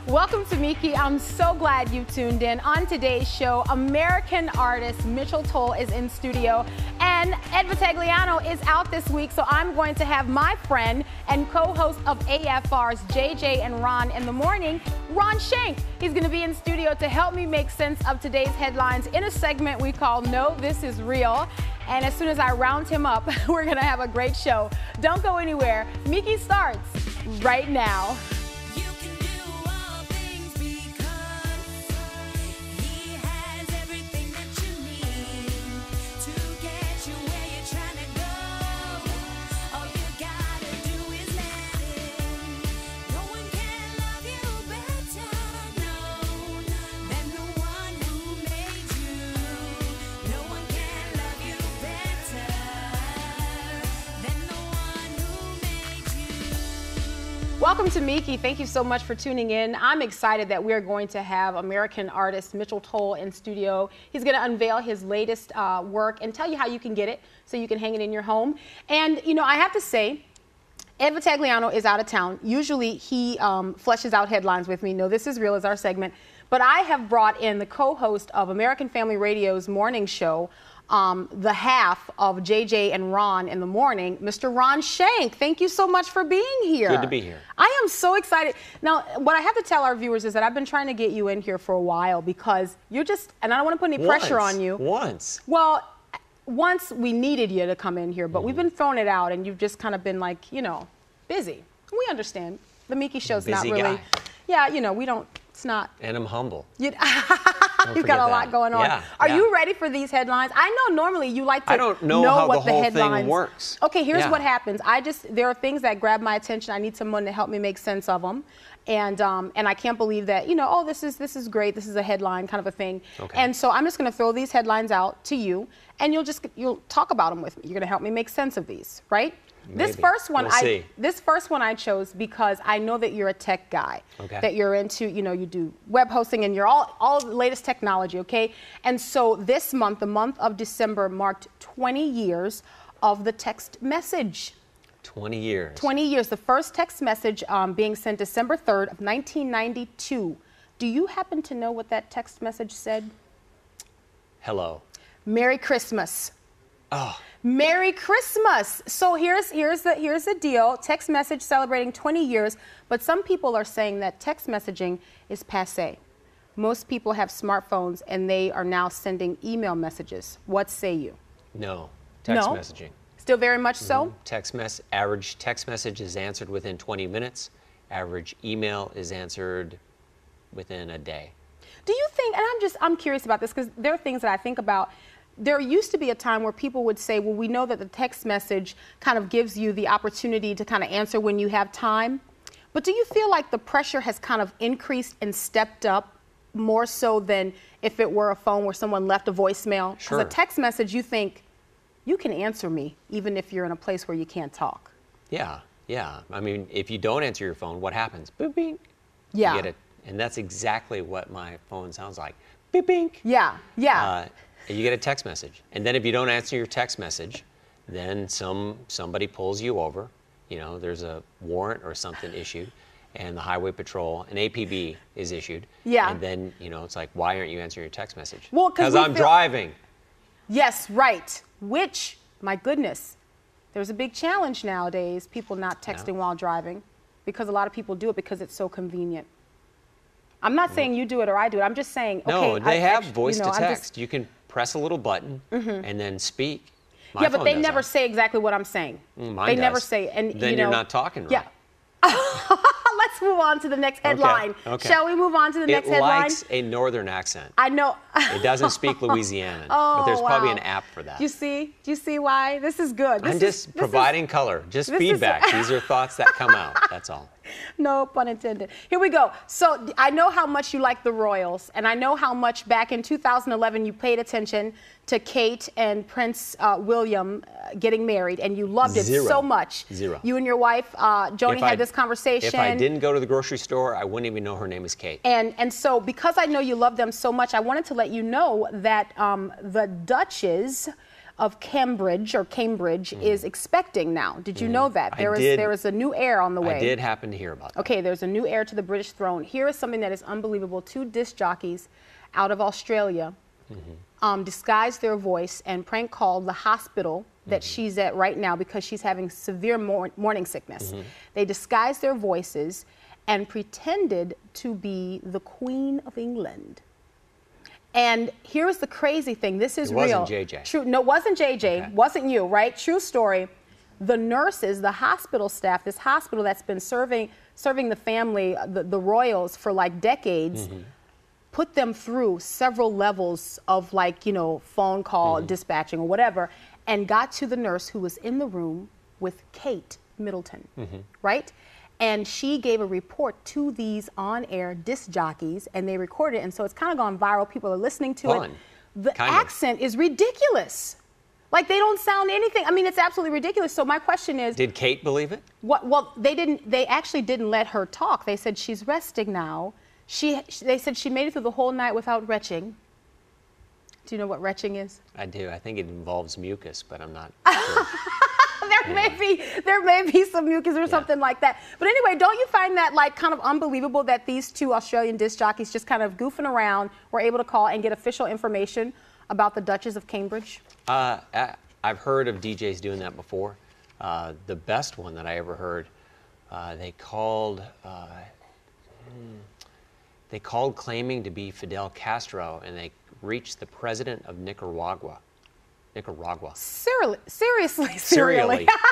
Welcome to Meeke. I'm so glad you tuned in. On today's show, American artist Mitchell Toll is in studio, and Ed Vitagliano is out this week, so I'm going to have my friend and co-host of AFR's JJ and Ron in the morning, Ron Shank. He's going to be in studio to help me make sense of today's headlines in a segment we call No, This Is Real. And as soon as I round him up, we're going to have a great show. Don't go anywhere. Meeke starts right now. Welcome to Meeke. Thank you so much for tuning in. I'm excited that we're going to have American artist Mitchell Toll in studio. He's going to unveil his latest work and tell you how you can get it so you can hang it in your home. And, you know, I have to say, Ed Vitagliano is out of town. Usually he fleshes out headlines with me. No, This Is Real is our segment. But I have brought in the co-host of American Family Radio's morning show, the half of JJ and Ron in the morning, Mr. Ron Shank. Thank you so much for being here. Good to be here. I am so excited. Now, what I have to tell our viewers is that I've been trying to get you in here for a while because you're just, and I don't want to put any pressure on you. Well, once we needed you to come in here, but we've been throwing it out and you've just kind of been like, you know, busy. We understand. The Meeke show's not really, guy. Yeah, you know, we don't, it's not. And I'm humble. You've got a lot going on. Yeah, Are you ready for these headlines? I know normally you like to I don't know how what the whole headlines thing works. Okay, here's what happens. There are things that grab my attention. I need someone to help me make sense of them. And I can't believe that, you know, oh, this is great. This is a headline kind of a thing. Okay. And so I'm just going to throw these headlines out to you, and you'll talk about them with me. You're going to help me make sense of these, right? Maybe. This first one I chose because I know that you're a tech guy, that you're into, you know, you do web hosting and you're all the latest technology, okay? And so this month, the month of December, marked 20 years of the text message. 20 years. 20 years. The first text message being sent December 3rd of 1992. Do you happen to know what that text message said? Hello. Merry Christmas. Oh. Merry Christmas. So here's the deal. Text message celebrating 20 years, but some people are saying that text messaging is passé. Most people have smartphones and they are now sending email messages. What say you? No. Text messaging. Still very much so? Average text message is answered within 20 minutes. Average email is answered within a day. Do you think, and I'm curious about this because there are things that I think about. There used to be a time where people would say, well, we know that the text message kind of gives you the opportunity to kind of answer when you have time. But do you feel like the pressure has kind of increased and stepped up more so than if it were a phone where someone left a voicemail? Sure. Because a text message, you think, you can answer me even if you're in a place where you can't talk. Yeah, yeah. I mean, if you don't answer your phone, what happens? Boop, bing. Yeah. You get it. And that's exactly what my phone sounds like. Beep, bing. Yeah, yeah. You get a text message. And then if you don't answer your text message, then somebody pulls you over. You know, there's a warrant or something issued, and the highway patrol, an APB is issued. Yeah. And then, you know, it's like, why aren't you answering your text message? Well, because I'm driving. Yes, right. Which, my goodness, there's a big challenge nowadays, people not texting while driving, because a lot of people do it because it's so convenient. I'm not saying you do it or I do it. I'm just saying, okay. No, they have voice to text. You can press a little button and then speak. Yeah, but they never say exactly what I'm saying. They never say. And then you're not talking right. Yeah. Let's move on to the next headline. Okay. Shall we move on to the next headline? It likes a northern accent. I know. It doesn't speak Louisianan, but there's probably an app for that. Do you see why? This is good. I'm just providing color, just feedback. These are thoughts that come out, that's all. No pun intended. Here we go. So I know how much you like the Royals, and I know how much back in 2011 you paid attention to Kate and Prince William getting married, and you loved it so much. You and your wife, Joni, had this conversation. If I didn't go to the grocery store, I wouldn't even know her name is Kate. And so because I know you love them so much, I wanted to let you know that the Duchess of Cambridge is expecting now. Did you know that? There is a new heir on the way. I did happen to hear about that. Okay, there's a new heir to the British throne. Here is something that is unbelievable. 2 disc jockeys out of Australia disguised their voice and prank called the hospital that she's at right now because she's having severe morning sickness. They disguised their voices and pretended to be the Queen of England. And here's the crazy thing. This is real. It wasn't JJ. True. No, it wasn't JJ. Okay. Wasn't you, right? True story. The nurses, the hospital staff, this hospital that's been serving the family, the royals for like decades, put them through several levels of like, you know, phone call, dispatching or whatever, and got to the nurse who was in the room with Kate Middleton, right? And she gave a report to these on-air disc jockeys, and they recorded it, and so it's kind of gone viral. People are listening to it. The accent is ridiculous. Like, they don't sound anything. I mean, it's absolutely ridiculous. So my question is... Did Kate believe it? Well, they actually didn't let her talk. They said she's resting now. They said she made it through the whole night without retching. Do you know what retching is? I do. I think it involves mucus, but I'm not sure. There may be some mucus or something like that. But anyway, don't you find that like kind of unbelievable that these 2 Australian disc jockeys just kind of goofing around were able to call and get official information about the Duchess of Cambridge? I've heard of DJs doing that before. The best one that I ever heard, they called claiming to be Fidel Castro, and they reached the president of Nicaragua. Seriously.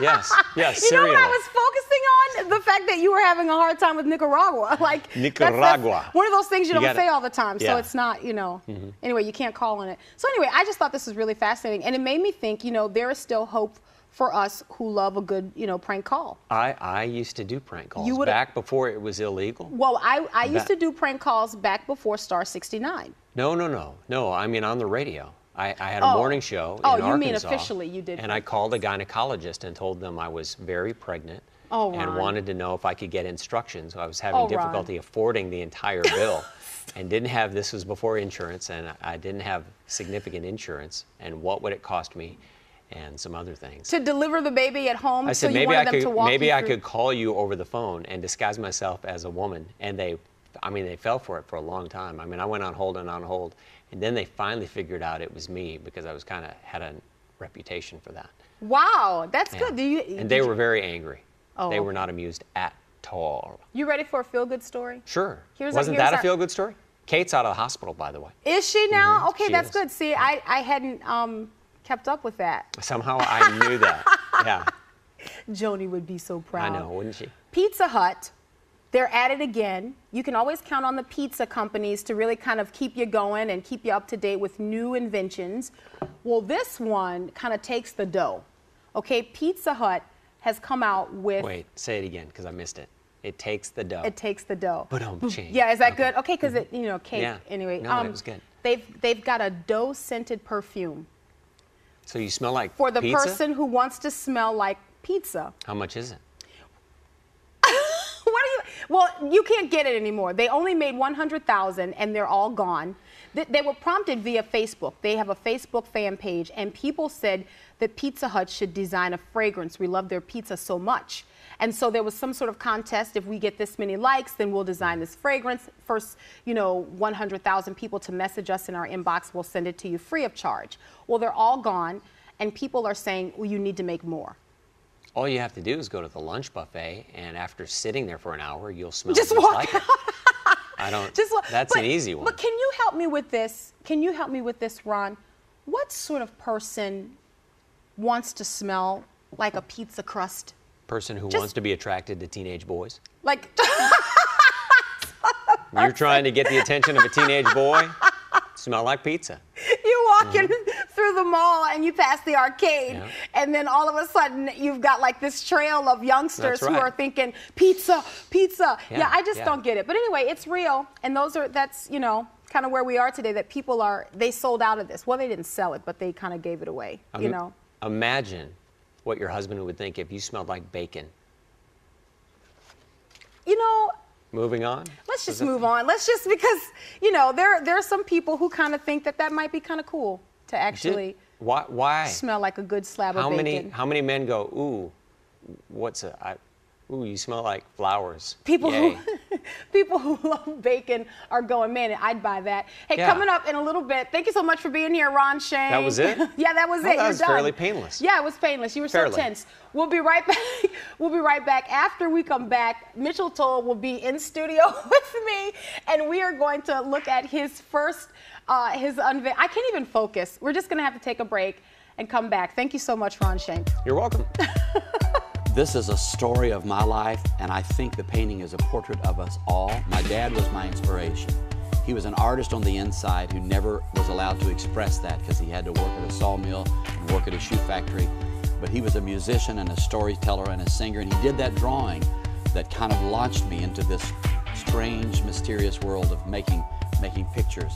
Yes, yes. You know what I was focusing on? The fact that you were having a hard time with Nicaragua. Like Nicaragua. That's one of those things you don't say all the time. So it's not, you know. Anyway, you can't call on it. So anyway, I just thought this was really fascinating, and it made me think, you know, there is still hope for us who love a good, you know, prank call. I used to do prank calls back before it was illegal. Well, I used to do prank calls back before Star 69. No. I mean, on the radio. I had a morning show in Arkansas. Oh, you mean officially you did. And I called a gynecologist and told them I was very pregnant and wanted to know if I could get instructions. I was having difficulty affording the entire bill and this was before insurance, and I didn't have significant insurance, and what would it cost me and some other things. To deliver the baby at home? I said, so maybe I could call you over the phone and disguise myself as a woman, and they fell for it for a long time. I mean, I went on hold and on hold. And then they finally figured out it was me because I was had a reputation for that. Wow, that's good. And they were very angry. They were not amused at all. You ready for a feel-good story? Sure. Wasn't that a feel-good story? Kate's out of the hospital, by the way. Is she now? Okay, that's good. See, I hadn't kept up with that. Somehow I knew that. Yeah. Joni would be so proud. I know, wouldn't she? Pizza Hut. They're at it again. You can always count on the pizza companies to really kind of keep you going and keep you up to date with new inventions. Well, this one kind of takes the dough. Okay, Pizza Hut has come out with... Wait, say it again, because I missed it. It takes the dough. It takes the dough. Change. Yeah, is that good? Okay, because it, you know, cake. Yeah. Anyway, no, it was good. They've got a dough-scented perfume. So you smell like for the pizza? Person who wants to smell like pizza. How much is it? Well, you can't get it anymore. They only made 100,000 and they're all gone. They were prompted via Facebook. They have a Facebook fan page, and people said that Pizza Hut should design a fragrance. We love their pizza so much. And so there was some sort of contest. If we get this many likes, then we'll design this fragrance. First, 100,000 people to message us in our inbox. We'll send it to you free of charge. Well, they're all gone, and people are saying, well, you need to make more. All you have to do is go to the lunch buffet, and after sitting there for an hour, you'll smell just like it. That's an easy one. But can you help me with this? Ron? What sort of person wants to smell like a pizza crust? Person who wants to be attracted to teenage boys? Like... You're trying to get the attention of a teenage boy? Smell like pizza. You walk in through the mall and you pass the arcade, and then all of a sudden you've got like this trail of youngsters who are thinking pizza, pizza. Yeah, I just don't get it. But anyway, it's real, and that's kind of where we are today. That people they sold out of this. Well, they didn't sell it, but they kind of gave it away. Imagine what your husband would think if you smelled like bacon. Moving on? Let's just move on. Because, there are some people who kind of think that might be kind of cool to actually Why? Smell like a good slab of bacon. How many men go, ooh, ooh, you smell like flowers. People Yay. people who love bacon are going, man, I'd buy that. Hey, Yeah. coming up in a little bit, thank you so much for being here, Ron Shank. That was it? Yeah, that was Oh, it. that You're was done. fairly painless. Yeah, it was painless. You were Fairly. so tense. We'll be right back. We'll be right back. After we come back, Mitchell Toll will be in studio with me, and we are going to look at his first, his unveil. I can't even focus. We're just going to have to take a break and come back. Thank you so much, Ron Shank. You're welcome. This is a story of my life, and I think the painting is a portrait of us all. My dad was my inspiration. He was an artist on the inside who never was allowed to express that because he had to work at a sawmill and work at a shoe factory. But he was a musician and a storyteller and a singer, and he did that drawing that kind of launched me into this strange, mysterious world of making pictures.